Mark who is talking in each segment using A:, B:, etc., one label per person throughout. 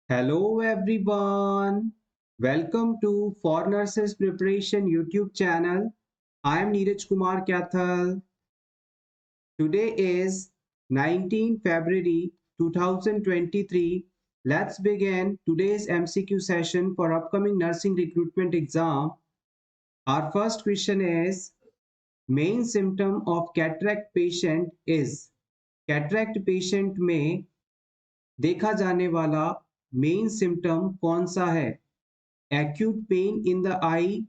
A: Hello everyone. Welcome to For Nurses Preparation YouTube channel. I am Neeraj Kumar Kathal. Today is 19 February 2023. Let's begin today's MCQ session for upcoming nursing recruitment exam. Our first question is main symptom of cataract patient is cataract patient में देखा जाने वाला main symptom कौन सा है? Acute pain in the eye,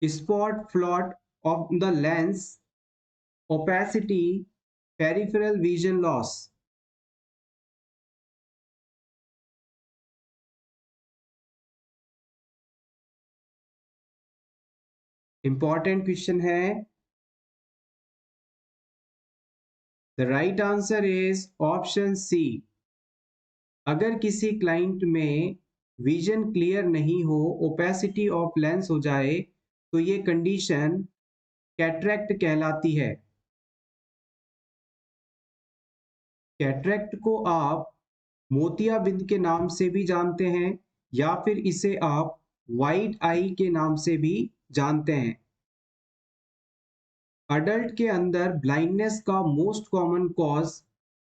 A: spot float of the lens, opacity, peripheral vision loss. Important question है. The right answer is option C. अगर किसी क्लाइंट में विजन क्लियर नहीं हो, ओपेसिटी ऑफ लेंस हो जाए, तो ये कंडीशन कैटरेक्ट कहलाती है. कैटरेक्ट को आप मोतियाबिंद के नाम से भी जानते हैं या फिर इसे आप वाइट आई के नाम से भी जानते हैं. अडल्ट के अंदर ब्लाइंडनेस का मोस्ट कॉमन कॉज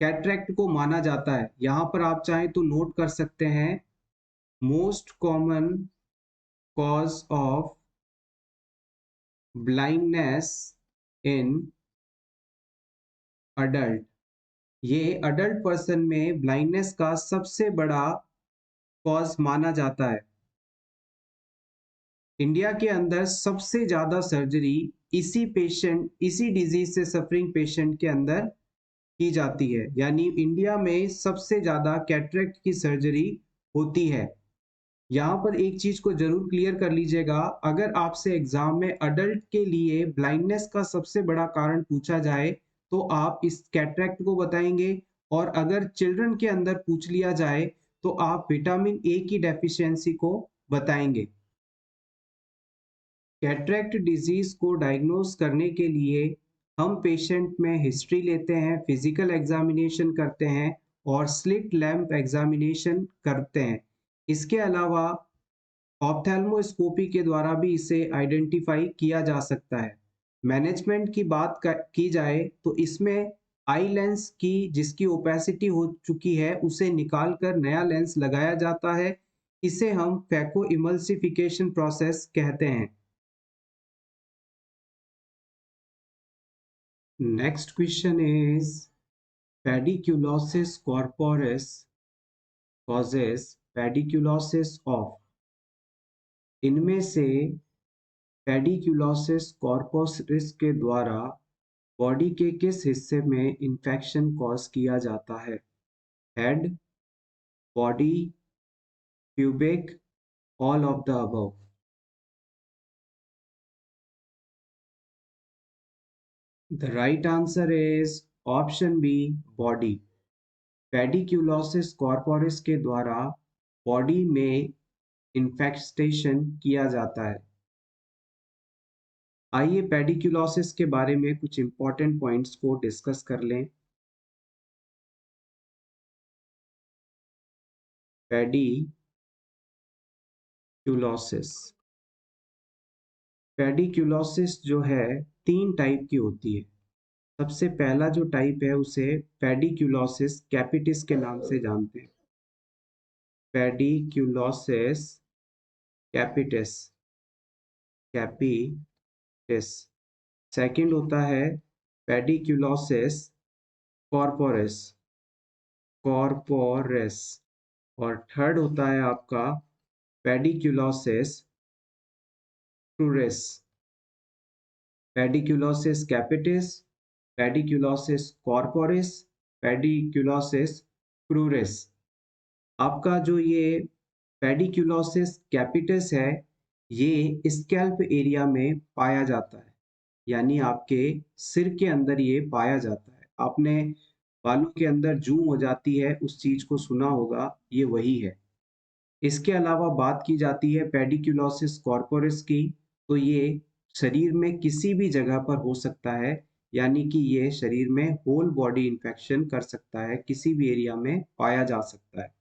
A: कैटरेक्ट को माना जाता है. यहां पर आप चाहें तो नोट कर सकते हैं most common cause of blindness in adult. ये अडल्ट पर्सन में ब्लाइंडनेस का सबसे बड़ा कॉज माना जाता है. इंडिया के अंदर सबसे ज़्यादा सर्जरी इसी डिजीज से सफरिंग पेशेंट के अंदर की जाती है. यानी इंडिया में सबसे ज़्यादा कैटरेक्ट की सर्जरी होती है. यहाँ पर एक चीज़ को जरूर क्लियर कर लीजिएगा, अगर आपसे एग्जाम में अडल्ट के लिए ब्लाइंडनेस का सबसे बड़ा कारण पूछा जाए तो आप इस कैटरेक्ट को बताएंगे, और अगर चिल्ड्रन के अंदर पूछ लिया जाए तो आप विटामिन ए की डेफिशिएंसी को बताएंगे. कैटरेक्ट डिजीज को डायग्नोज करने के लिए हम पेशेंट में हिस्ट्री लेते हैं, फिजिकल एग्जामिनेशन करते हैं और स्लिट लैंप एग्जामिनेशन करते हैं. इसके अलावा ऑप्थेल्मोस्कोपी के द्वारा भी इसे आइडेंटिफाई किया जा सकता है. मैनेजमेंट की बात की जाए तो इसमें आई लेंस की जिसकी ओपेसिटी हो चुकी है उसे निकालकर नया लेंस लगाया जाता है. इसे हम फैको इमल्सिफिकेशन प्रोसेस कहते हैं. Next question is pediculosis corporis causes pediculosis of. इनमें से पेडिक्यूलोसिस कॉर्पोरिस के द्वारा बॉडी के किस हिस्से में इंफेक्शन कॉज किया जाता है? Head, body, pubic, all of the above. The right answer is option B, body. Pediculosis corporis के द्वारा बॉडी में इन्फेक्टेशन किया जाता है. आइए पेडिक्यूलोसिस के बारे में कुछ इंपॉर्टेंट पॉइंट्स को डिस्कस कर लें. पेडिक्यूलोसिस पेडिक्यूलोसिस जो है 3 टाइप की होती है. सबसे पहला जो टाइप है उसे पेडिक्यूलोसिस कैपिटिस के नाम से जानते हैं. पेडिक्यूलोसिस कैपिटिस कैपिटिस. सेकंड होता है पेडिक्यूलोसिस कॉर्पोरिस कॉर्पोरिस. और थर्ड होता है आपका pediculosis cruris. Pediculosis capitis, pediculosis corporis, pediculosis cruris. आपका जो ये पेडिक्यूलोसिस कैपिटिस है ये स्कैल्प एरिया में पाया जाता है. यानी आपके सिर के अंदर ये पाया जाता है. आपने बालों के अंदर जूं हो जाती है उस चीज को सुना होगा, ये वही है. इसके अलावा बात की जाती है पेडिक्यूलोसिस कॉर्पोरिस की, तो ये शरीर में किसी भी जगह पर हो सकता है. यानी कि ये शरीर में होल बॉडी इन्फेक्शन कर सकता है, किसी भी एरिया में पाया जा सकता है.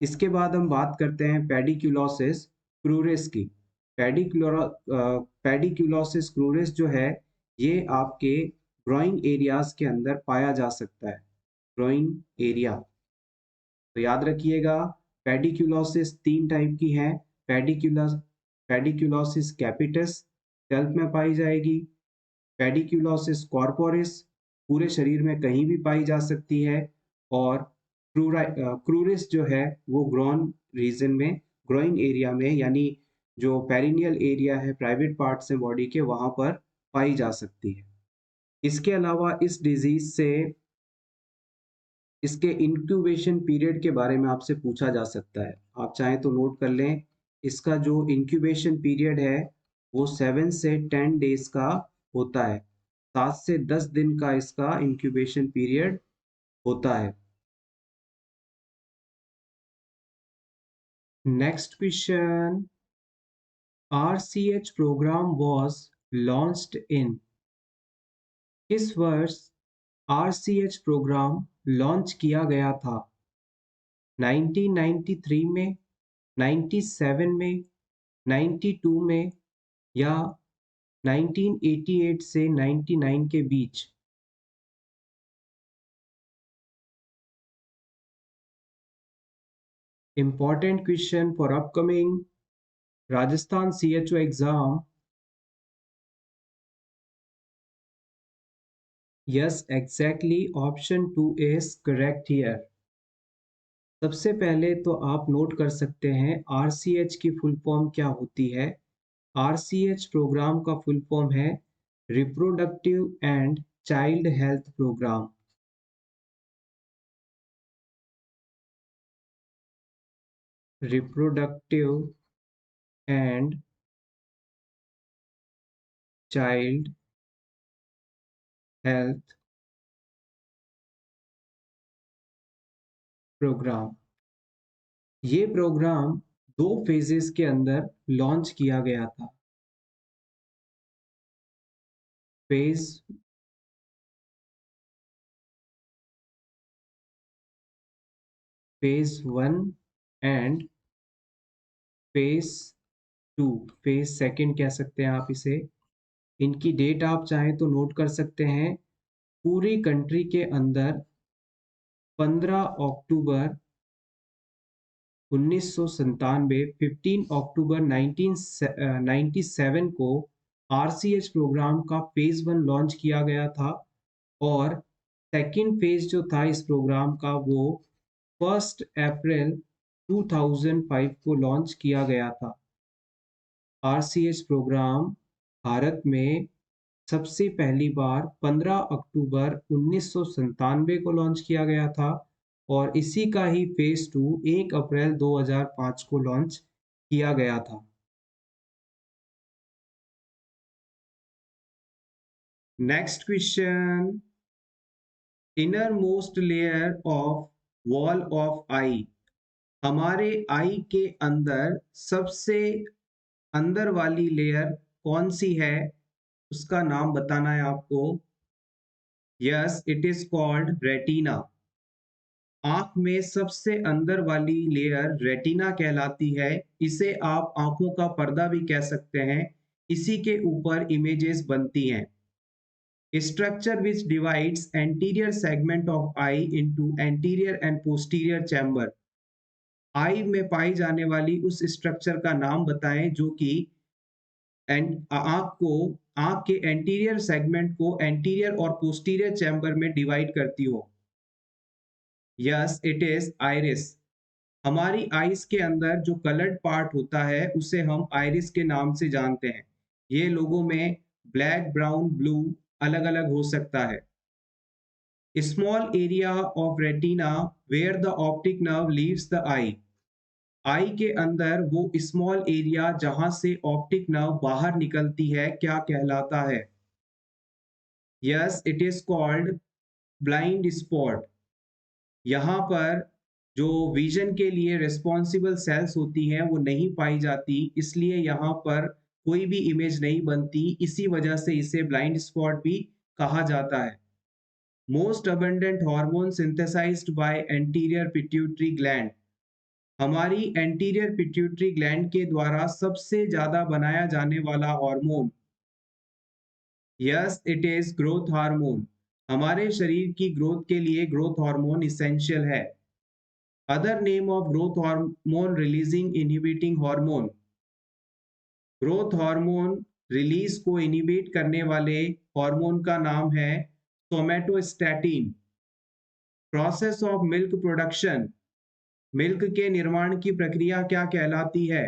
A: इसके बाद हम बात करते हैं पेडिक्यूलोसिस क्रूरिस की। पेडिक्यूलोसिस क्रूरिस जो है ये आपके ग्रोइंग एरियाज के अंदर पाया जा सकता है। ग्रोइंग एरिया, तो याद रखिएगा पेडिक्यूलोसिस तीन टाइप की है। पेडिक्यूलस पेडिक्यूलोसिस कैपिटस स्कैल्प में पाई जाएगी। पेडिक्यूलोसिस कॉर्पोरिस पूरे शरीर में कहीं भी पाई जा सकती है। और क्रूरिस जो है वो ग्रोन रीजन में, ग्रोइंग एरिया में, यानी जो पेरिनियल एरिया है, प्राइवेट पार्ट्स है बॉडी के, वहां पर पाई जा सकती है। इसके अलावा इस डिजीज से इसके इंक्यूबेशन पीरियड के बारे में आपसे पूछा जा सकता है। आप चाहें तो नोट कर लें। इसका जो इंक्यूबेशन पीरियड है वो 7 से 10 डेज का होता है। 7 से 10 दिन का इसका इंक्यूबेशन पीरियड होता है। Next question, RCH program was launched in, किस वर्ष RCH प्रोग्राम लॉन्च किया गया था? 1993 में, 97 में, 92 में, या 1988 से 99 के बीच? Important question for upcoming Rajasthan CHO exam. Yes, exactly. Option 2 is correct here. सबसे पहले तो आप नोट कर सकते हैं RCH की फुल फॉर्म क्या होती है। RCH प्रोग्राम का फुल फॉर्म है reproductive and child health program. Reproductive and child health program. ये प्रोग्राम 2 फेजेस के अंदर लॉन्च किया गया था। Phase phase 1 and phase 2, phase second कह सकते हैं आप इसे। इनकी डेट आप चाहें तो नोट कर सकते हैं। पूरी कंट्री के अंदर 15 अक्टूबर 1997, 15 अक्टूबर 1997 को RCH प्रोग्राम का फेज 1 लॉन्च किया गया था। और सेकंड फेज जो था इस प्रोग्राम का वो 1 अप्रैल 2005 को लॉन्च किया गया था। RCH प्रोग्राम भारत में सबसे पहली बार 15 अक्टूबर 1997 को लॉन्च किया गया था और इसी का ही फेज 2 1 अप्रैल 2005 को लॉन्च किया गया था। Next question, inner most layer of wall of eye, हमारे आई के अंदर सबसे अंदर वाली लेयर कौन सी है, उसका नाम बताना है आपको। Yes, it is called retina. आंख में सबसे अंदर वाली लेयर रेटिना कहलाती है। इसे आप आंखों का पर्दा भी कह सकते हैं। इसी के ऊपर इमेजेस बनती हैं। Structure which divides anterior segment of eye into anterior and posterior chamber, eye में पाई जाने वाली उस स्ट्रक्चर का नाम बताएं जो कि आंख के एंटीरियर सेगमेंट को एंटीरियर और पोस्टीरियर चैम्बर में डिवाइड करती हो। Yes, it is iris. हमारी आइस के अंदर जो कलर्ड पार्ट होता है उसे हम आइरिस के नाम से जानते हैं। ये लोगों में ब्लैक, ब्राउन, ब्लू अलग अलग हो सकता है। Small area of retina where the optic nerve leaves the eye, eye के अंदर वो स्मॉल एरिया जहां से ऑप्टिक नर्व बाहर निकलती है क्या कहलाता है? Yes, it is called blind spot. यहाँ पर जो विजन के लिए रिस्पॉन्सिबल सेल्स होती हैं वो नहीं पाई जाती, इसलिए यहाँ पर कोई भी इमेज नहीं बनती। इसी वजह से इसे ब्लाइंड स्पॉट भी कहा जाता है। Most abundant hormone synthesized by anterior pituitary gland, हमारी एंटीरियर पिट्यूटरी ग्लैंड के द्वारा सबसे ज्यादा बनाया जाने वाला hormone, yes it is growth hormone. हमारे शरीर की ग्रोथ के लिए ग्रोथ हार्मोन इसेंशियल है। Other name of growth hormone releasing inhibiting hormone, growth hormone release को इनहिबिट करने वाले हार्मोन का नाम है somatostatin. Process of milk production, milk के निर्माण की प्रक्रिया क्या कहलाती है?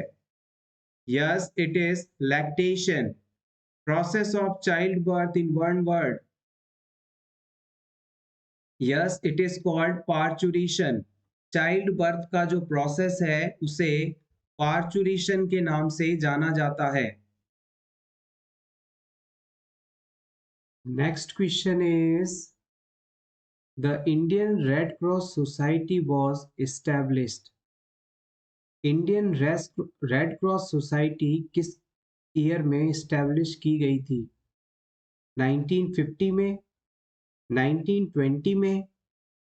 A: Yes it is lactation. Process of child birth in one word, yes it is called parturition. Child birth का जो प्रोसेस है उसे पार्चुरेशन के नाम से जाना जाता है। Next question is the Indian red cross society was established। Indian red cross society किस ईयर में स्टैब्लिश की गई थी? 1950 में, 1920 में,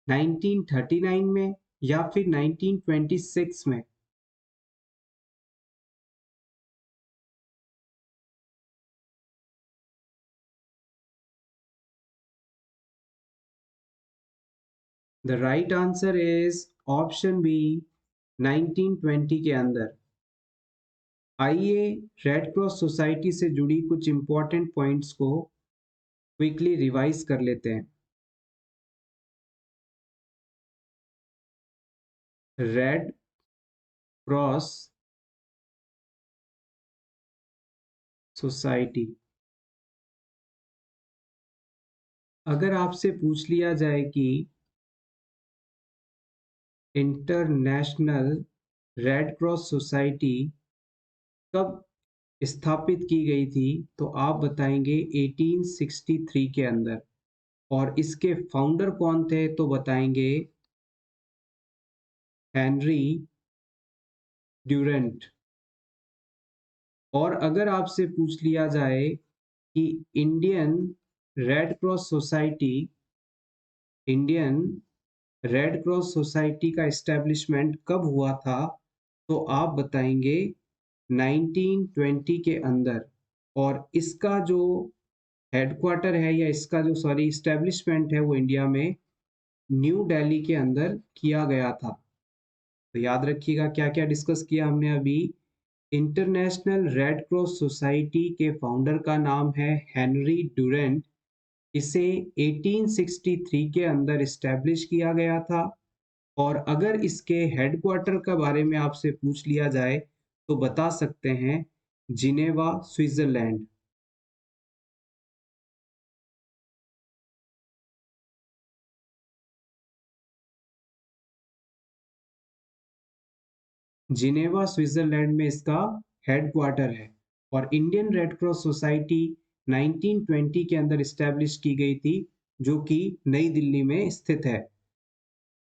A: 1939 में या फिर 1926 में? The right answer is option B 1920 के अंदर। आइए रेड क्रॉस सोसाइटी से जुड़ी कुछ इंपॉर्टेंट पॉइंट्स को क्विकली रिवाइज कर लेते हैं। रेड क्रॉस सोसाइटी, अगर आपसे पूछ लिया जाए कि इंटरनेशनल रेड क्रॉस सोसाइटी कब स्थापित की गई थी तो आप बताएंगे 1863 के अंदर। और इसके फाउंडर कौन थे तो बताएंगे हेनरी ड्यूरेंट। और अगर आपसे पूछ लिया जाए कि Indian red cross society Indian red cross society का एस्टेब्लिशमेंट कब हुआ था तो आप बताएंगे 1920 के अंदर। और इसका जो हेडक्वार्टर है या इसका जो सॉरी इस्टेब्लिशमेंट है वो इंडिया में न्यू दिल्ली के अंदर किया गया था। तो याद रखिएगा क्या क्या डिस्कस किया हमने अभी। इंटरनेशनल रेड क्रॉस सोसाइटी के फाउंडर का नाम है हेनरी डुरेंट। इसे 1863 के अंदर इस्टेब्लिश किया गया था। और अगर इसके हेडक्वार्टर के बारे में आपसे पूछ लिया जाए तो बता सकते हैं जिनेवा स्विट्जरलैंड। जिनेवा स्विट्जरलैंड में इसका हेडक्वार्टर है। और इंडियन रेड क्रॉस सोसाइटी 1920 के अंदर इस्टेब्लिश की गई थी जो कि नई दिल्ली में स्थित है।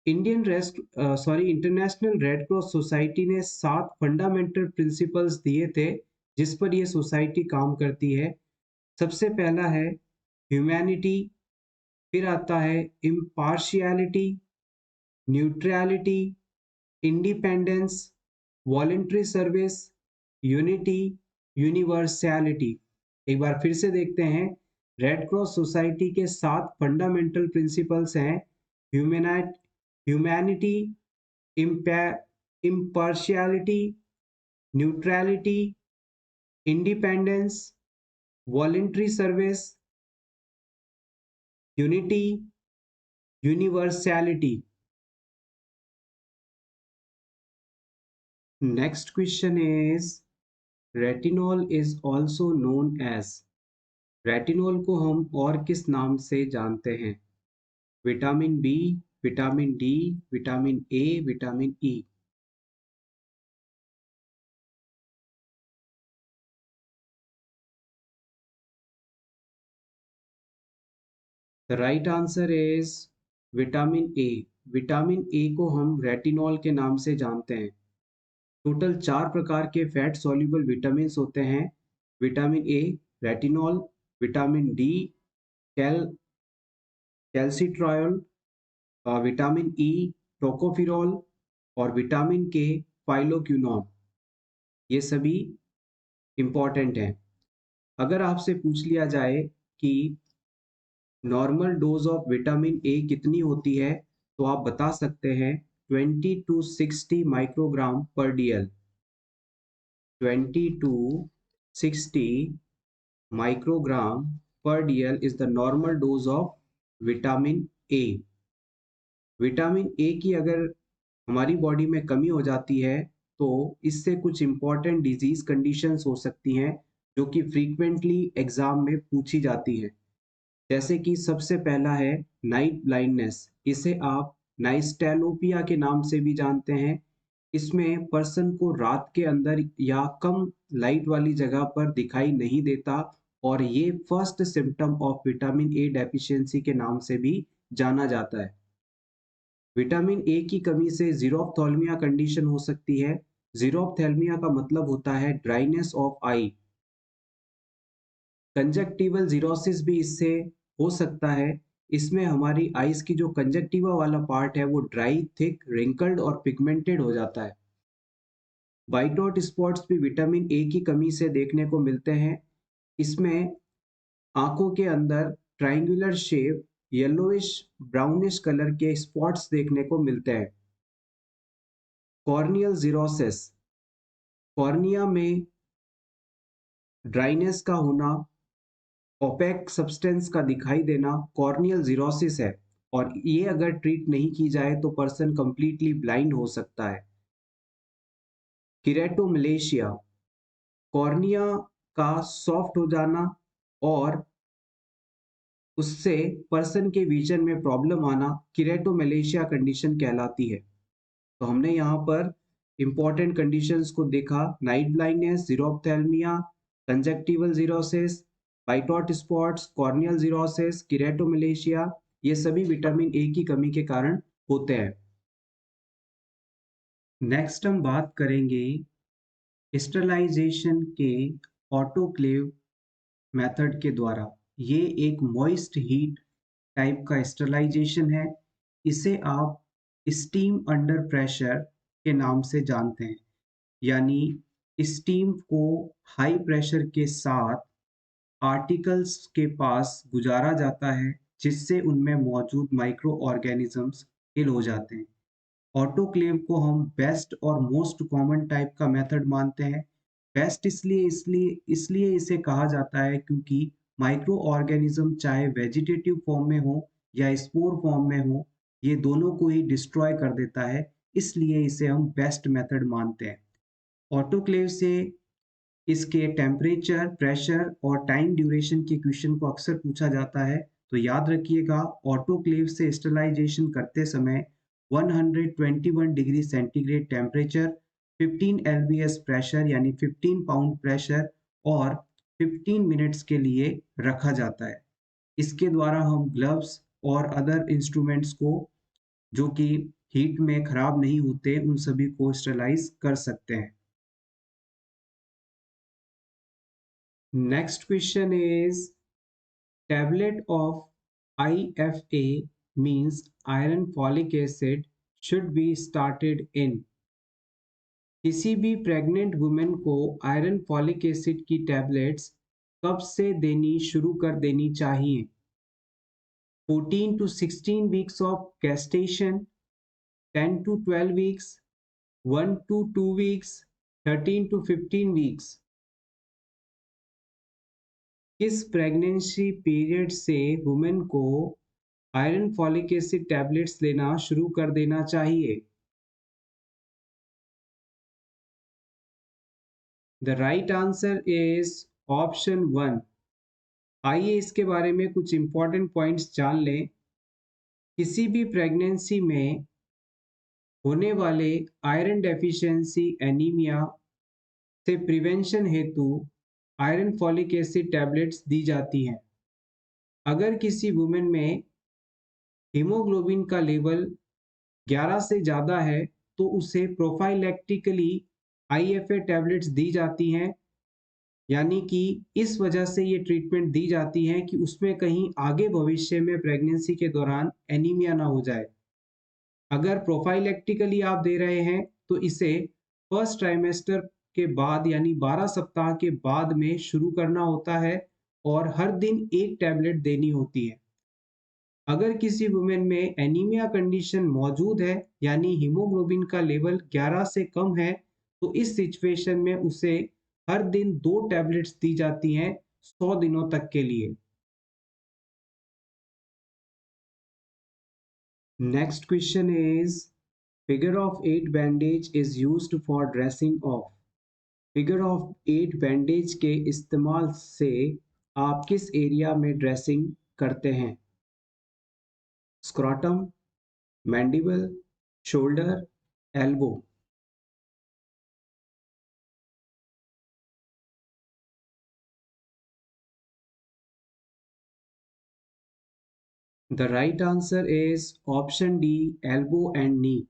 A: इंटरनेशनल रेड क्रॉस सोसाइटी ने 7 फंडामेंटल प्रिंसिपल्स दिए थे जिस पर यह सोसाइटी काम करती है। सबसे पहला है ह्यूमैनिटी, फिर आता है impartiality, neutrality, independence, voluntary service, unity, universality. एक बार फिर से देखते हैं। रेड क्रॉस सोसाइटी के 7 फंडामेंटल प्रिंसिपल्स हैं humanity, impartiality, neutrality, independence, voluntary service, unity, universality. Next question is retinol is also known as. Retinol को हम और किस नाम से जानते हैं? Vitamin B, vitamin D, vitamin A, vitamin E. The right answer is vitamin A. Vitamin A को हम रेटिनॉल के नाम से जानते हैं। टोटल 4 प्रकार के फैट सॉल्युबल विटामिन होते हैं। Vitamin A, retinol, vitamin D, cal calcitriol, vitamin E, tocopherol, और विटामिन के फाइलोक्विनोन, ये सभी इम्पॉर्टेंट हैं। अगर आपसे पूछ लिया जाए कि normal dose of vitamin A कितनी होती है, तो आप बता सकते हैं 20 to 60 माइक्रोग्राम पर DL. 20 to 60 microgram per dl is the normal dose of vitamin A. Vitamin ए की अगर हमारी बॉडी में कमी हो जाती है तो इससे कुछ इम्पॉर्टेंट डिजीज कंडीशंस हो सकती हैं जो कि फ्रीक्वेंटली एग्जाम में पूछी जाती है। जैसे कि सबसे पहला है नाइट ब्लाइंडनेस, इसे आप नाइस्टेलोपिया के नाम से भी जानते हैं। इसमें पर्सन को रात के अंदर या कम लाइट वाली जगह पर दिखाई नहीं देता और ये first symptom of vitamin A deficiency के नाम से भी जाना जाता है। विटामिन ए की कमी से जीरोफ्थाल्मिया कंडीशन हो सकती है। जीरोफ्थाल्मिया का मतलब होता है ड्राइनेस ऑफ आई। कंजक्टिवल जीरोसिस भी इससे हो सकता है। इसमें हमारी आईज की जो कंजक्टिवा वाला पार्ट है वो ड्राई, थिक, रिंकल्ड और पिगमेंटेड हो जाता है। व्हाइट डॉट स्पॉट्स भी विटामिन ए की कमी से देखने को मिलते हैं। इसमें आंखों के अंदर triangular shape, yellowish brownish colour के स्पॉट्स देखने को मिलते हैं। कॉर्नियल जीरोसिस, कॉर्निया में ड्राइनेस का होना, ओपेक सब्सटेंस का दिखाई देना कॉर्नियल जीरोसिस है और ये अगर ट्रीट नहीं की जाए तो पर्सन कंप्लीटली ब्लाइंड हो सकता है। किरेटोमलेशिया, कॉर्निया का सॉफ्ट हो जाना और उससे पर्सन के विजन में प्रॉब्लम आना किरेटोमलेशिया कंडीशन कहलाती है। तो हमने यहाँ पर इंपॉर्टेंट कंडीशंस को देखा, night blindness, xerophthalmia, conjunctival xerosis, white dot spots, corneal xerosis, keratomalacia, ये सभी विटामिन ए की कमी के कारण होते हैं। नेक्स्ट हम बात करेंगे स्टरलाइजेशन के ऑटोक्लेव मेथड के द्वारा। ये एक मॉइस्ट हीट टाइप का स्टरलाइजेशन है। इसे आप स्टीम अंडर प्रेशर के नाम से जानते हैं, यानी स्टीम को हाई प्रेशर के साथ आर्टिकल्स के पास गुजारा जाता है जिससे उनमें मौजूद माइक्रो ऑर्गेनिजम्स किल हो जाते हैं। ऑटोक्लेव को हम बेस्ट और मोस्ट कॉमन टाइप का मेथड मानते हैं। बेस्ट इसलिए इसलिए इसलिए इसे कहा जाता है क्योंकि माइक्रो ऑर्गेनिज्म चाहे वेजिटेटिव फॉर्म में हो या स्पोर फॉर्म में हो, ये दोनों को ही डिस्ट्रॉय कर देता है, इसलिए इसे हम बेस्ट मेथड मानते हैं। ऑटोक्लेव से इसके टेम्परेचर, प्रेशर और टाइम ड्यूरेशन के क्वेश्चन को अक्सर पूछा जाता है। तो याद रखिएगा, ऑटोक्लेव से स्टरलाइजेशन करते समय 121 degree centigrade temperature, 15 LBS pressure यानी 15 पाउंड प्रेशर और 15 मिनट्स के लिए रखा जाता है। इसके द्वारा हम ग्लव्स और अदर इंस्ट्रूमेंट्स को जो कि हीट में खराब नहीं होते उन सभी को स्टरलाइज कर सकते हैं। Next question is tablet of IFA means iron folic acid should be started in। किसी भी प्रेग्नेंट वुमेन को आयरन फॉलिक एसिड की टैबलेट्स कब से देनी शुरू कर देनी चाहिए? 14 to 16 weeks of gestation, 10 to 12 weeks, 1 to 2 weeks, 13 to 15 weeks। किस प्रेगनेंसी पीरियड से वुमेन को आयरन फॉलिक एसिड टैबलेट्स लेना शुरू कर देना चाहिए? The right answer is option 1। आइए इसके बारे में कुछ इंपॉर्टेंट पॉइंट्स जान लें। किसी भी प्रेगनेंसी में होने वाले आयरन डेफिशिएंसी एनीमिया से प्रिवेंशन हेतु आयरन फॉलिक एसिड टैबलेट्स दी जाती हैं। अगर किसी वुमेन में हीमोग्लोबिन का लेवल 11 से ज़्यादा है तो उसे प्रोफाइलैक्टिकली आईएफए टैबलेट्स दी जाती हैं, यानी कि इस वजह से ये ट्रीटमेंट दी जाती है कि उसमें कहीं आगे भविष्य में प्रेगनेंसी के दौरान एनीमिया ना हो जाए। अगर प्रोफाइलेक्टिकली आप दे रहे हैं तो इसे फर्स्ट ट्राइमेस्टर के बाद यानी 12 सप्ताह के बाद में शुरू करना होता है और हर दिन एक टैबलेट देनी होती है। अगर किसी वुमेन में एनीमिया कंडीशन मौजूद है यानी हीमोग्लोबिन का लेवल 11 से कम है तो इस सिचुएशन में उसे हर दिन 2 टैबलेट्स दी जाती हैं 100 दिनों तक के लिए। Next question is figure of 8 bandage is used for dressing of. Figure of 8 bandage के इस्तेमाल से आप किस एरिया में ड्रेसिंग करते हैं? Scrotum, mandible, shoulder, elbow. The right answer is option D, elbow and नी।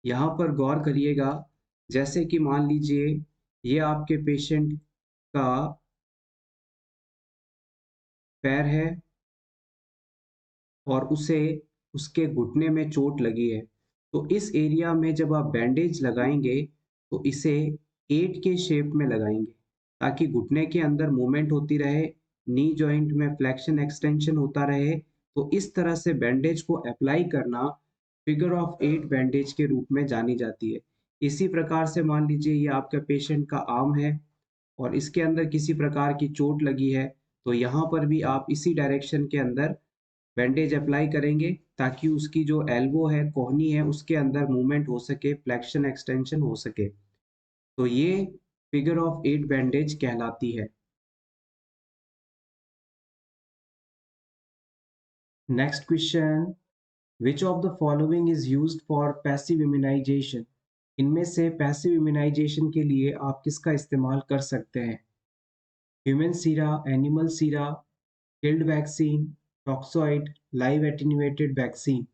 A: यहाँ पर गौर करिएगा, जैसे कि मान लीजिए ये आपके पेशेंट का पैर है और उसे उसके घुटने में चोट लगी है, तो इस एरिया में जब आप बैंडेज लगाएंगे तो इसे 8 के शेप में लगाएंगे ताकि घुटने के अंदर मूवमेंट होती रहे, नी जॉइंट में फ्लेक्शन एक्सटेंशन होता रहे। तो इस तरह से बैंडेज को अप्लाई करना फिगर ऑफ 8 बैंडेज के रूप में जानी जाती है। इसी प्रकार से मान लीजिए ये आपका पेशेंट का आर्म है और इसके अंदर किसी प्रकार की चोट लगी है, तो यहाँ पर भी आप इसी डायरेक्शन के अंदर बैंडेज अप्लाई करेंगे ताकि उसकी जो एल्बो है, कोहनी है, उसके अंदर मूवमेंट हो सके, फ्लेक्शन एक्सटेंशन हो सके। तो ये फिगर ऑफ 8 बैंडेज कहलाती है। Next question, which of the following is used for passive immunization? इनमें से पैसिव इम्यूनाइजेशन के लिए आप किसका इस्तेमाल कर सकते हैं? ह्यूमन सीरा, एनिमल सीरा, killed vaccine, toxoid, live attenuated vaccine.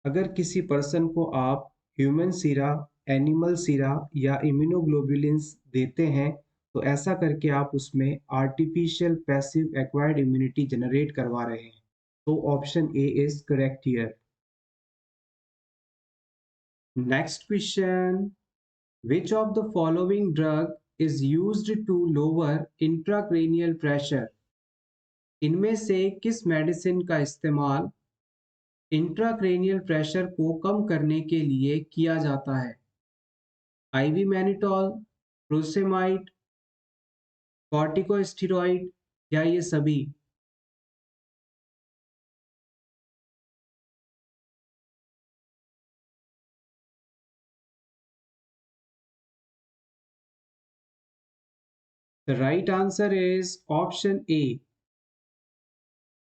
A: अगर किसी पर्सन को आप ह्यूमन सीरा, एनिमल सीरा या इम्यूनोग्लोबुलिन्स देते हैं तो ऐसा करके आप उसमें artificial passive acquired immunity generate करवा रहे हैं। तो option A is correct here. Next question, which of the following drug is used to lower intracranial pressure? इनमें से किस मेडिसिन का इस्तेमाल इंट्राक्रेनियल प्रेशर को कम करने के लिए किया जाता है? आईवी मैनिटॉल, प्रोसेमाइड, कॉर्टिकोस्टेरॉइड या ये सभी? The right answer is option A.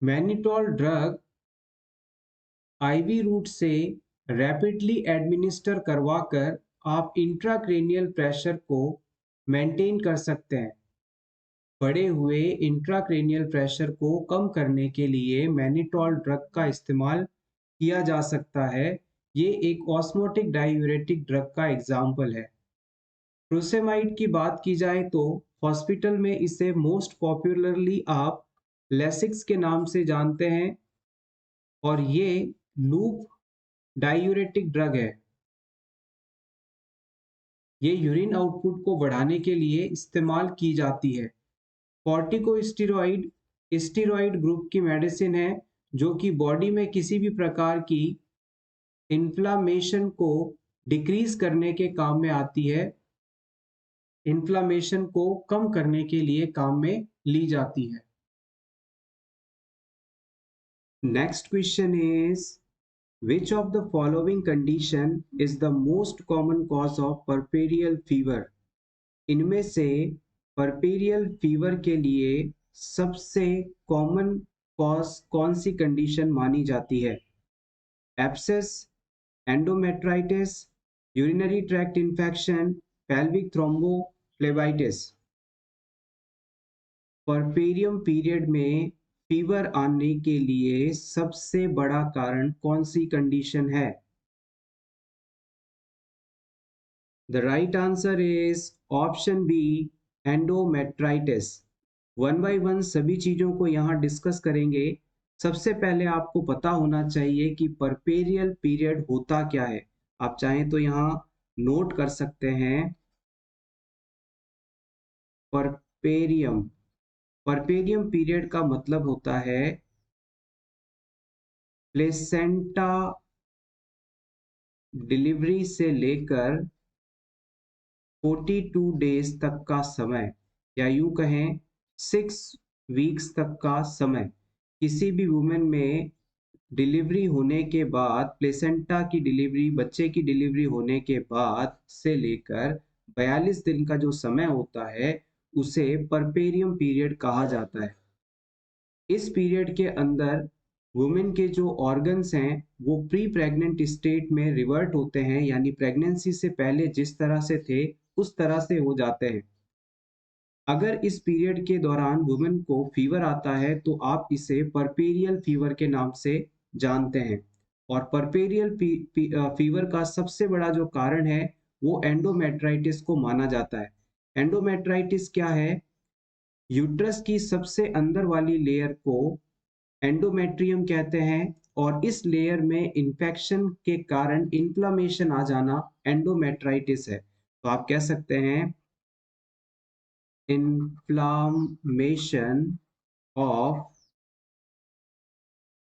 A: Mannitol drug IV route से रैपिडली एडमिनिस्टर करवाकर आप इंट्राक्रेनियल प्रेशर को मेंटेन कर सकते हैं। बढ़े हुए इंट्राक्रेनियल प्रेशर को कम करने के लिए मैनिटॉल ड्रग का इस्तेमाल किया जा सकता है। ये एक ऑस्मोटिक डायूरेटिक ड्रग का एग्जाम्पल है। प्रोसेमाइड की बात की जाए तो हॉस्पिटल में इसे मोस्ट पॉपुलरली आप लेसिक्स के नाम से जानते हैं और ये लूप डायूरेटिक ड्रग है। ये यूरिन आउटपुट को बढ़ाने के लिए इस्तेमाल की जाती है। कॉर्टिकोस्टेरॉइड स्टेरॉइड ग्रुप की मेडिसिन है जो कि बॉडी में किसी भी प्रकार की इन्फ्लामेशन को डिक्रीज करने के काम में आती है। इन्फ्लामेशन को कम करने के लिए काम में ली जाती है। Next question is, which of the following condition is the most common cause of puerperal fever? इनमें से puerperal fever के लिए सबसे कॉमन कॉज कौन सी कंडीशन मानी जाती है? Abscess, endometritis, urinary tract infection, pelvic thrombophlebitis. Puerperium period में फीवर आने के लिए सबसे बड़ा कारण कौन सी कंडीशन है? The right answer is option B, endometritis. One by one सभी चीज़ों को यहाँ डिस्कस करेंगे। सबसे पहले आपको पता होना चाहिए कि परपेरियल पीरियड होता क्या है। आप चाहें तो यहाँ नोट कर सकते हैं परपेरियम। परपेरियम पीरियड का मतलब होता है प्लेसेंटा डिलीवरी से लेकर 42 डेज तक का समय, या यूं कहें 6 वीक्स तक का समय। किसी भी वुमेन में डिलीवरी होने के बाद, प्लेसेंटा की डिलीवरी, बच्चे की डिलीवरी होने के बाद से लेकर 42 दिन का जो समय होता है उसे परपेरियम पीरियड कहा जाता है। इस पीरियड के अंदर वुमेन के जो ऑर्गन्स हैं वो प्री प्रेग्नेंट स्टेट में रिवर्ट होते हैं, यानी प्रेगनेंसी से पहले जिस तरह से थे उस तरह से हो जाते हैं। अगर इस पीरियड के दौरान वुमेन को फीवर आता है तो आप इसे परपेरियल फीवर के नाम से जानते हैं। और परपेरियल फीवर का सबसे बड़ा जो कारण है वो एंडोमेट्राइटिस को माना जाता है। एंडोमेट्राइटिस क्या है? यूट्रस की सबसे अंदर वाली लेयर को एंडोमेट्रियम कहते हैं, और इस लेयर में इंफेक्शन के कारण इन्फ्लामेशन आ जाना एंडोमेट्राइटिस है। तो आप कह सकते हैं inflammation of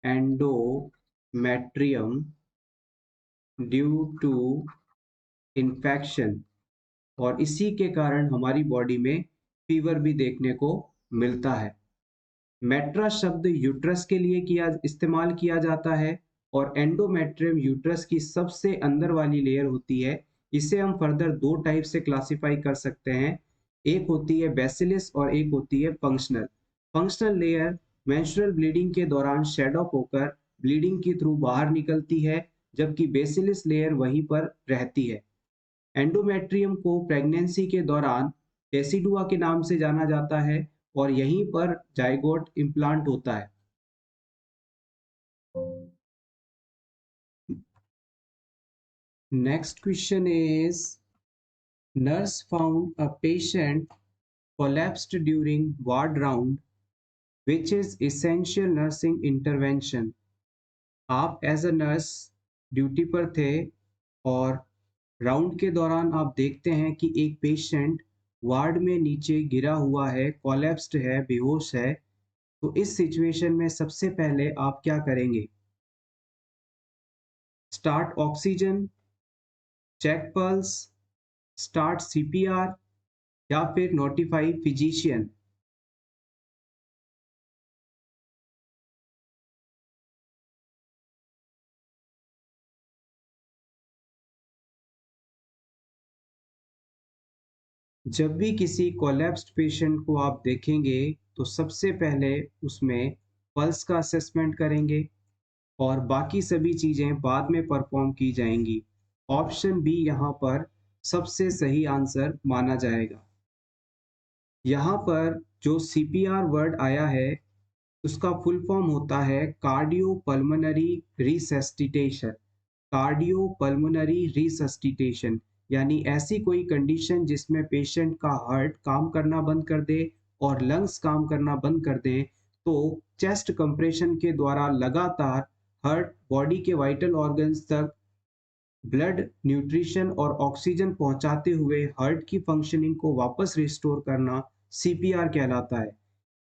A: endometrium due to infection, और इसी के कारण हमारी बॉडी में फीवर भी देखने को मिलता है। मेट्रा शब्द यूट्रस के लिए इस्तेमाल किया जाता है, और एंडोमेट्रियम यूट्रस की सबसे अंदर वाली लेयर होती है। इसे हम फर्दर दो टाइप से क्लासिफाई कर सकते हैं। एक होती है बेसिलस और एक होती है functional. Functional layer menstrual bleeding के दौरान शेड ऑफ होकर ब्लीडिंग के थ्रू बाहर निकलती है, जबकि बेसिलस लेयर वहीं पर रहती है। एंडोमेट्रियम को प्रेगनेंसी के दौरान टेसिडुआ के नाम से जाना जाता है, और यहीं पर जाइगोट इम्प्लांट होता है। Next question is, nurse found a patient collapsed during ward round, which is essential nursing intervention। आप एज अ नर्स ड्यूटी पर थे, और राउंड के दौरान आप देखते हैं कि एक पेशेंट वार्ड में नीचे गिरा हुआ है, कोलैप्स्ड है, बेहोश है। तो इस सिचुएशन में सबसे पहले आप क्या करेंगे? Start oxygen, check pulse, start CPR, या फिर नोटिफाई फिजिशियन। जब भी किसी कोलैप्स्ड पेशेंट को आप देखेंगे तो सबसे पहले उसमें पल्स का असेसमेंट करेंगे, और बाकी सभी चीज़ें बाद में परफॉर्म की जाएंगी। ऑप्शन बी यहाँ पर सबसे सही आंसर माना जाएगा। यहाँ पर जो सीपीआर वर्ड आया है उसका फुल फॉर्म होता है कार्डियो पल्मोनरी रिसस्टिटेशन। कार्डियो पल्मोनरी रिसस्टिटेशन यानी ऐसी कोई कंडीशन जिसमें पेशेंट का हार्ट काम करना बंद कर दे और लंग्स काम करना बंद कर दें, तो चेस्ट कंप्रेशन के द्वारा लगातार हार्ट बॉडी के वाइटल ऑर्गन्स तक ब्लड, न्यूट्रिशन और ऑक्सीजन पहुंचाते हुए हार्ट की फंक्शनिंग को वापस रिस्टोर करना सीपीआर कहलाता है।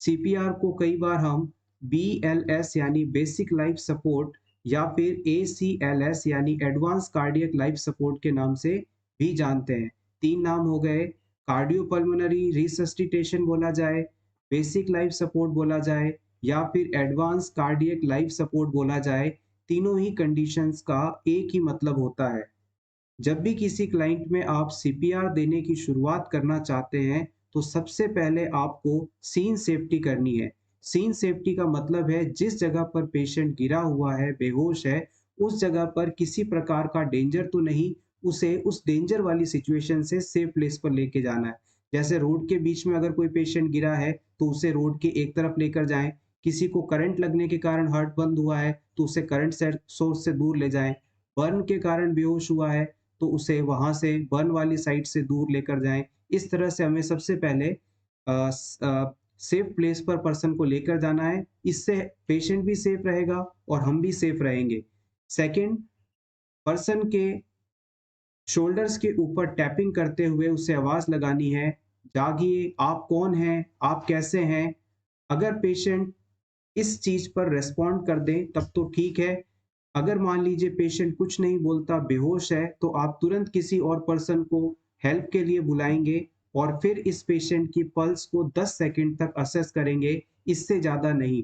A: सीपीआर को कई बार हम बीएलएस यानी बेसिक लाइफ सपोर्ट, या फिर एसीएलएस यानी एडवांस कार्डियक लाइफ सपोर्ट के नाम से भी जानते हैं। तीन नाम हो गए, कार्डियोपल्मोनरी रिसस्टिटेशन बोला जाए, बेसिक लाइफ सपोर्ट बोला जाए, या फिर एडवांस कार्डियक लाइफ सपोर्ट बोला जाए। तीनों ही कंडीशंस का एक ही मतलब होता है। जब भी किसी क्लाइंट में आप सीपीआर देने की शुरुआत करना चाहते हैं तो सबसे पहले आपको सीन सेफ्टी करनी है। सीन सेफ्टी का मतलब है जिस जगह पर पेशेंट गिरा हुआ है, बेहोश है, उस जगह पर किसी प्रकार का डेंजर तो नहीं, उसे उस डेंजर वाली सिचुएशन से सेफ प्लेस पर लेके जाना है। जैसे रोड के बीच में अगर कोई पेशेंट गिरा है तो उसे रोड के एक तरफ लेकर जाएं। किसी को करंट लगने के कारण हार्ट बंद हुआ है तो उसे करंट सोर्स से दूर ले जाएं। बर्न के कारण बेहोश हुआ है तो उसे वहां से बर्न वाली साइड से दूर लेकर जाएं। इस तरह से हमें सबसे पहले सेफ प्लेस पर पर्सन को लेकर जाना है। इससे पेशेंट भी सेफ रहेगा और हम भी सेफ रहेंगे। सेकंड, पर्सन के शोल्डर्स के ऊपर टैपिंग करते हुए उसे आवाज लगानी है, जागिए, आप कौन हैं, आप कैसे हैं। अगर पेशेंट इस चीज पर रेस्पॉन्ड कर दे तब तो ठीक है। अगर मान लीजिए पेशेंट कुछ नहीं बोलता, बेहोश है, तो आप तुरंत किसी और पर्सन को हेल्प के लिए बुलाएंगे और फिर इस पेशेंट की पल्स को 10 सेकंड तक असेस करेंगे, इससे ज़्यादा नहीं।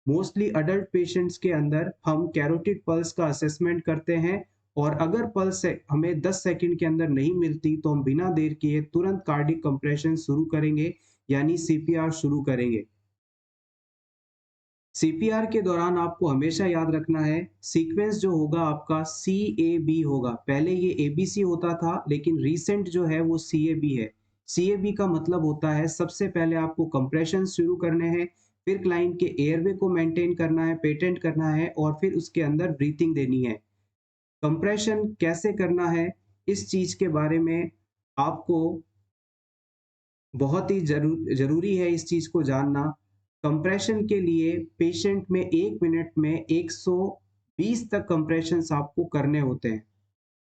A: मोस्टली अडल्ट पेशेंट्स के अंदर हम कैरोटिड पल्स का असेसमेंट करते हैं और अगर पल्स हमें 10 सेकंड के अंदर नहीं मिलती तो हम बिना देर किए तुरंत कार्डिक कंप्रेशन शुरू करेंगे, यानी सीपीआर शुरू करेंगे। सीपीआर के दौरान आपको हमेशा याद रखना है, सीक्वेंस जो होगा आपका CAB होगा। पहले ये ABC होता था, लेकिन रिसेंट जो है वो CAB है। CAB का मतलब होता है सबसे पहले आपको कंप्रेशन शुरू करने हैं, फिर क्लाइंट के एयरवे को मेंटेन करना है, पेटेंट करना है और फिर उसके अंदर ब्रीथिंग देनी है। कंप्रेशन कैसे करना है, इस चीज के बारे में आपको बहुत ही जरूरी है इस चीज को जानना। कंप्रेशन के लिए पेशेंट में 1 मिनट में 120 तक कंप्रेशन आपको करने होते हैं।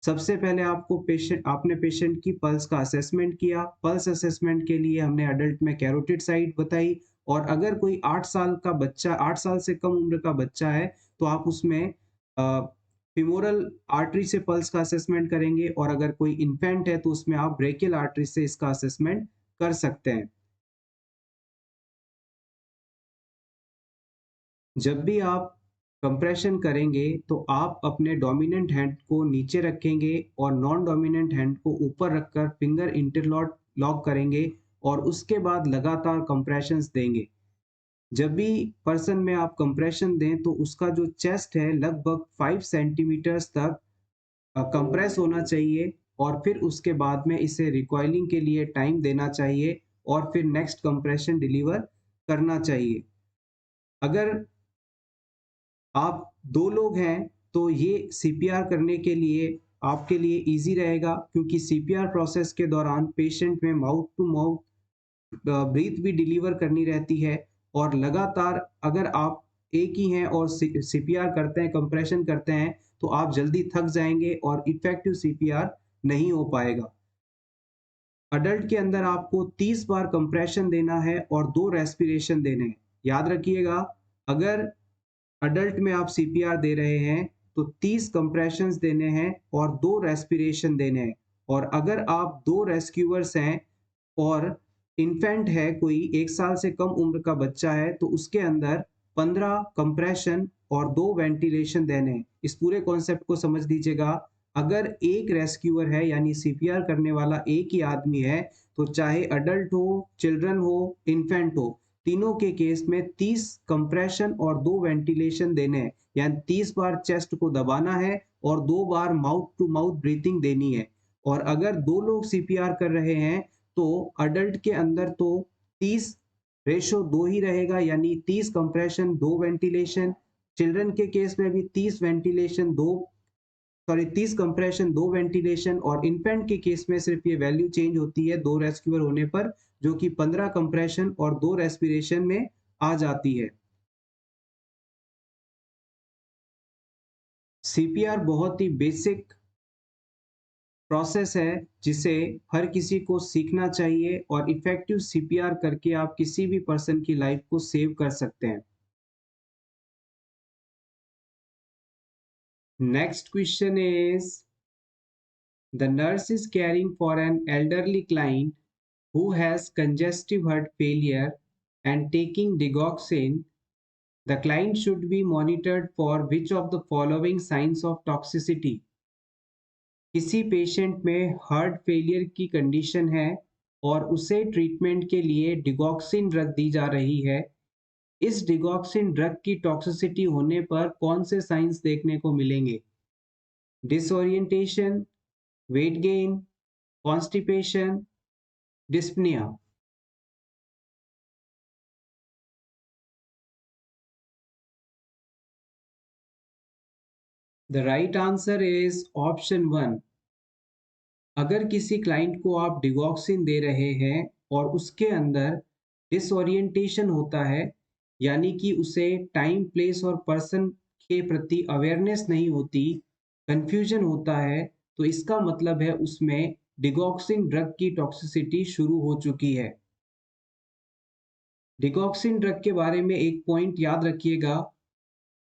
A: सबसे पहले आपने पेशेंट की पल्स का असेसमेंट किया। पल्स असेसमेंट के लिए हमने अडल्ट में कैरोटिड साइट बताई और अगर कोई 8 साल से कम उम्र का बच्चा है तो आप उसमें फिमोरल आर्टरी से पल्स का असेसमेंट करेंगे और अगर कोई इन्फेंट है तो उसमें आप ब्रेकियल आर्टरी से इसका असेसमेंट कर सकते हैं। जब भी आप कंप्रेशन करेंगे तो आप अपने डोमिनेंट हैंड को नीचे रखेंगे और नॉन डोमिनेंट हैंड को ऊपर रखकर फिंगर इंटरलॉक लॉक करेंगे और उसके बाद लगातार कंप्रेशंस देंगे। जब भी पर्सन में आप कंप्रेशन दें तो उसका जो चेस्ट है लगभग 5 सेंटीमीटर्स तक कंप्रेस होना चाहिए और फिर उसके बाद में इसे रिकॉइलिंग के लिए टाइम देना चाहिए और फिर नेक्स्ट कंप्रेशन डिलीवर करना चाहिए। अगर आप 2 लोग हैं तो ये सीपीआर करने के लिए आपके लिए ईज़ी रहेगा, क्योंकि सीपीआर प्रोसेस के दौरान पेशेंट में माउथ टू माउथ ब्रीथ भी डिलीवर करनी रहती है और लगातार अगर आप एक ही हैं और सीपीआर करते हैं, कंप्रेशन करते हैं, तो आप जल्दी थक जाएँगे और इफ़ेक्टिव सीपीआर नहीं हो पाएगा। अडल्ट के अंदर आपको 30 बार कंप्रेशन देना है और 2 रेस्पिरेशन देने हैं। याद रखिएगा, अगर अडल्ट में आप सीपीआर दे रहे हैं तो 30 कंप्रेशंस देने हैं और 2 रेस्पिरेशन देने हैं। और अगर आप 2 रेस्क्यूअर्स हैं और इन्फेंट है, कोई 1 साल से कम उम्र का बच्चा है, तो उसके अंदर 15 कंप्रेशन और 2 वेंटिलेशन देने हैं। इस पूरे कॉन्सेप्ट को समझ लीजिएगा। अगर एक रेस्क्यूअर है यानी सीपीआर करने वाला एक ही आदमी है, तो चाहे अडल्ट हो, चिल्ड्रन हो, इन्फेंट हो, तीनों के केस में 30 कंप्रेशन और 2 वेंटिलेशन देने हैं, यानी 30 बार चेस्ट को दबाना है और 2 बार माउथ टू माउथ ब्रीथिंग देनी है। और अगर 2 लोग सीपीआर कर रहे हैं तो अडल्ट के अंदर तो 30 रेशो 2 ही रहेगा, यानी 30 कंप्रेशन 2 वेंटिलेशन। चिल्ड्रन के केस में भी 30 वेंटिलेशन 2 सॉरी 30 कंप्रेशन 2 वेंटिलेशन और इन्फेंट के केस में सिर्फ ये वैल्यू चेंज होती है 2 रेस्क्यूअर होने पर, जो कि 15 कंप्रेशन और 2 रेस्पिरेशन में आ जाती है। सीपीआर बहुत ही बेसिक प्रोसेस है जिसे हर किसी को सीखना चाहिए और इफेक्टिव सीपीआर करके आप किसी भी पर्सन की लाइफ को सेव कर सकते हैं। Next question is, the nurse is caring for an elderly client who has congestive heart failure and taking digoxin. The client should be monitored for which of the following signs of toxicity? किसी patient में heart failure की condition है और उसे treatment के लिए digoxin drug दी जा रही है। इस डिगॉक्सिन ड्रग की टॉक्सिसिटी होने पर कौन से साइंस देखने को मिलेंगे? Disorientation, weight gain, constipation, dyspnoea. The right answer is option 1। अगर किसी क्लाइंट को आप डिगॉक्सिन दे रहे हैं और उसके अंदर डिसओरिएंटेशन होता है, यानी कि उसे टाइम, प्लेस और पर्सन के प्रति अवेयरनेस नहीं होती, कंफ्यूजन होता है, तो इसका मतलब है उसमें डिगॉक्सिन ड्रग की टॉक्सिसिटी शुरू हो चुकी है। डिगॉक्सिन ड्रग के बारे में एक पॉइंट याद रखिएगा,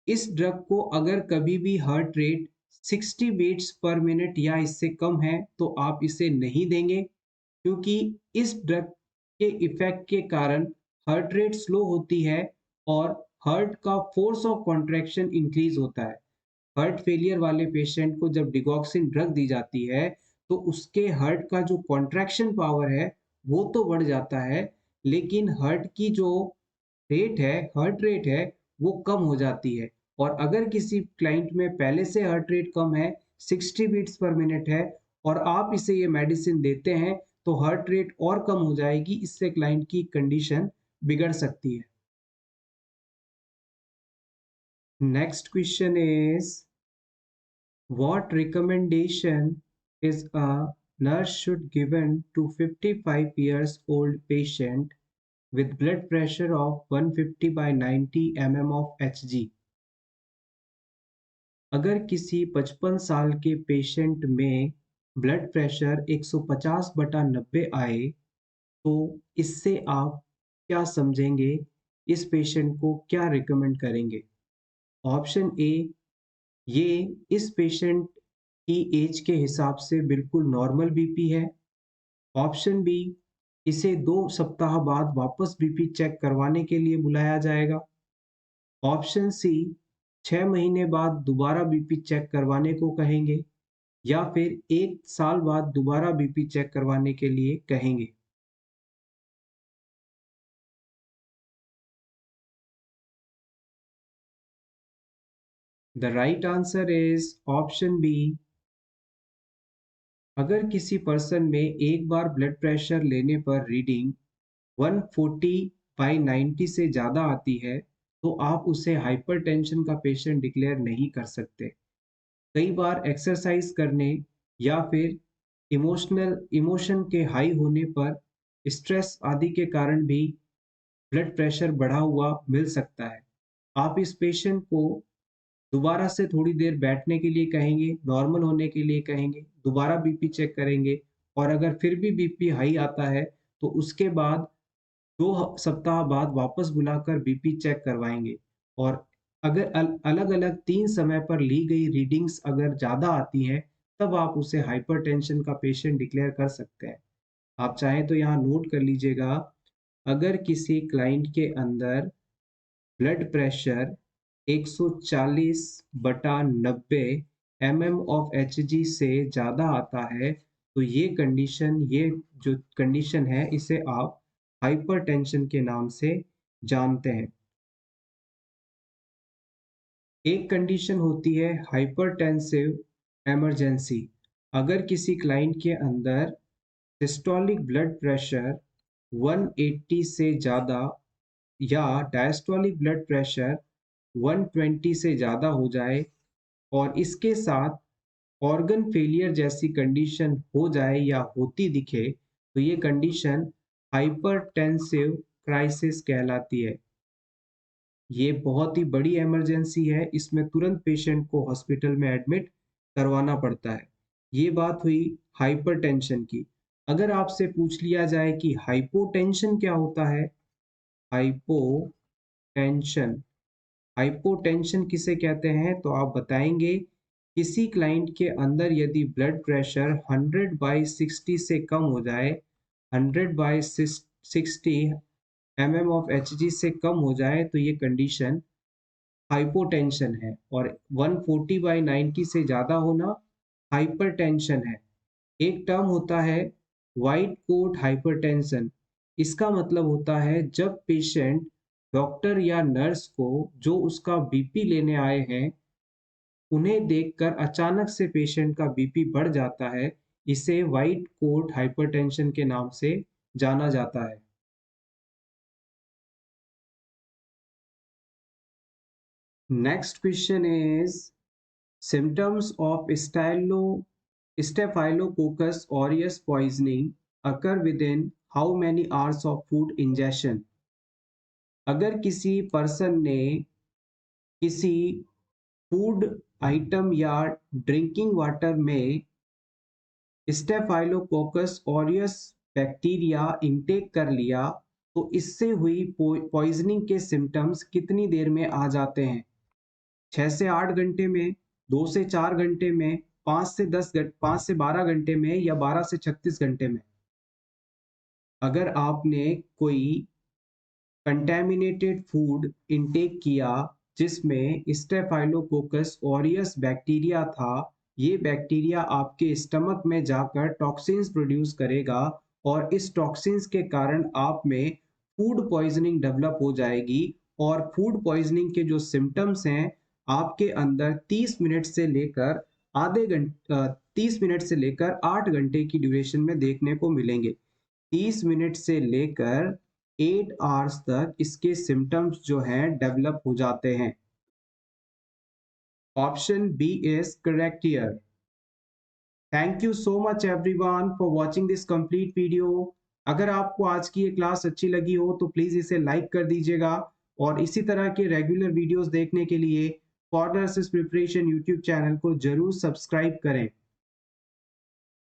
A: इस ड्रग को अगर कभी भी heart rate 60 beats per minute या इससे कम है तो आप इसे नहीं देंगे, क्योंकि इस ड्रग के इफेक्ट के कारण हार्ट रेट स्लो होती है और हार्ट का फोर्स ऑफ कॉन्ट्रैक्शन इंक्रीज होता है। हार्ट फेलियर वाले पेशेंट को जब डिगॉक्सिन ड्रग दी जाती है तो उसके हार्ट का जो कॉन्ट्रैक्शन पावर है वो तो बढ़ जाता है, लेकिन हार्ट की जो हार्ट रेट है वो कम हो जाती है। और अगर किसी क्लाइंट में पहले से हार्ट रेट कम है, 60 बीट्स पर मिनट है, और आप इसे ये मेडिसिन देते हैं तो हार्ट रेट और कम हो जाएगी, इससे क्लाइंट की कंडीशन बिगड़ सकती है। Next question is, what recommendation is a nurse should given to 55 years old patient with blood pressure of 150 by 90 mm of Hg? अगर किसी 55 साल के पेशेंट में ब्लड प्रेशर 150/90 आए तो इससे आप क्या समझेंगे, इस पेशेंट को क्या रिकमेंड करेंगे? ऑप्शन ए, ये इस पेशेंट की एज के हिसाब से बिल्कुल नॉर्मल बीपी है। ऑप्शन बी, इसे 2 सप्ताह बाद वापस बीपी चेक करवाने के लिए बुलाया जाएगा। ऑप्शन सी, 6 महीने बाद दोबारा बीपी चेक करवाने को कहेंगे, या फिर 1 साल बाद दोबारा बीपी चेक करवाने के लिए कहेंगे। The right answer is option B. अगर किसी पर्सन में एक बार ब्लड प्रेशर लेने पर रीडिंग 140/90 से ज़्यादा आती है तो आप उसे हाइपरटेंशन का पेशेंट डिक्लेयर नहीं कर सकते। कई बार एक्सरसाइज करने या फिर इमोशन के हाई होने पर, स्ट्रेस आदि के कारण भी ब्लड प्रेशर बढ़ा हुआ मिल सकता है। आप इस पेशेंट को दोबारा से थोड़ी देर बैठने के लिए कहेंगे, नॉर्मल होने के लिए कहेंगे, दोबारा बीपी चेक करेंगे, और अगर फिर भी बीपी हाई आता है तो उसके बाद 2 सप्ताह बाद वापस बुलाकर बीपी चेक करवाएंगे। और अगर अलग-अलग 3 समय पर ली गई रीडिंग्स अगर ज़्यादा आती हैं, तब आप उसे हाइपरटेंशन का पेशेंट डिक्लेयर कर सकते हैं। आप चाहें तो यहाँ नोट कर लीजिएगा, अगर किसी क्लाइंट के अंदर blood pressure 140/90 mm of Hg से ज़्यादा आता है तो ये जो कंडीशन है इसे आप हाइपरटेंशन के नाम से जानते हैं। एक कंडीशन होती है हाइपरटेंसिव इमरजेंसी। अगर किसी क्लाइंट के अंदर सिस्टोलिक ब्लड प्रेशर 180 से ज़्यादा या डायस्टोलिक ब्लड प्रेशर 120 से ज़्यादा हो जाए और इसके साथ ऑर्गन फेलियर जैसी कंडीशन हो जाए या होती दिखे तो ये कंडीशन हाइपरटेंसिव क्राइसिस कहलाती है। ये बहुत ही बड़ी इमरजेंसी है, इसमें तुरंत पेशेंट को हॉस्पिटल में एडमिट करवाना पड़ता है। ये बात हुई हाइपरटेंशन की। अगर आपसे पूछ लिया जाए कि हाइपोटेंशन क्या होता है? हाइपोटेंशन, हाइपोटेंशन किसे कहते हैं तो आप बताएंगे, किसी क्लाइंट के अंदर यदि ब्लड प्रेशर 100/60 से कम हो जाए, 100/60 mm ऑफ Hg से कम हो जाए तो ये कंडीशन हाइपोटेंशन है, और 140/90 से ज़्यादा होना हाइपरटेंशन है। एक टर्म होता है व्हाइट कोट हाइपरटेंशन। इसका मतलब होता है जब पेशेंट डॉक्टर या नर्स को जो उसका बीपी लेने आए हैं उन्हें देखकर अचानक से पेशेंट का बीपी बढ़ जाता है, इसे व्हाइट कोट हाइपरटेंशन के नाम से जाना जाता है। Next question is, symptoms of Staphylococcus aureus poisoning occur within how many hours of food ingestion. अगर किसी पर्सन ने किसी फूड आइटम या ड्रिंकिंग वाटर में स्टेफाइलोकोकस ऑरियस बैक्टीरिया इनटेक कर लिया तो इससे हुई पॉइजनिंग के सिम्टम्स कितनी देर में आ जाते हैं? 6 से 8 घंटे में, 2 से 4 घंटे में, 5 से 12 घंटे में या 12 से 36 घंटे में। अगर आपने कोई कंटेमिनेटेड फूड इनटेक किया जिसमें स्टेफाइलोकोकस ऑरियस बैक्टीरिया था, ये बैक्टीरिया आपके स्टमक में जाकर टॉक्सिन्स प्रोड्यूस करेगा और इस टॉक्सिन्स के कारण आप में फूड पॉइजनिंग डेवलप हो जाएगी और फूड पॉइजनिंग के जो सिम्टम्स हैं आपके अंदर 30 मिनट से लेकर 8 घंटे की ड्यूरेशन में देखने को मिलेंगे। 30 मिनट से लेकर 8 आवर्स तक इसके सिम्टम्स जो हैं डेवलप हो जाते हैं। Option B is correct here. Thank you so much everyone for watching this complete video. अगर आपको आज की ये क्लास अच्छी लगी हो तो प्लीज इसे लाइक कर दीजिएगा और इसी तरह के रेगुलर वीडियोस देखने के लिए for nurses preparation YouTube channel को जरूर सब्सक्राइब करें।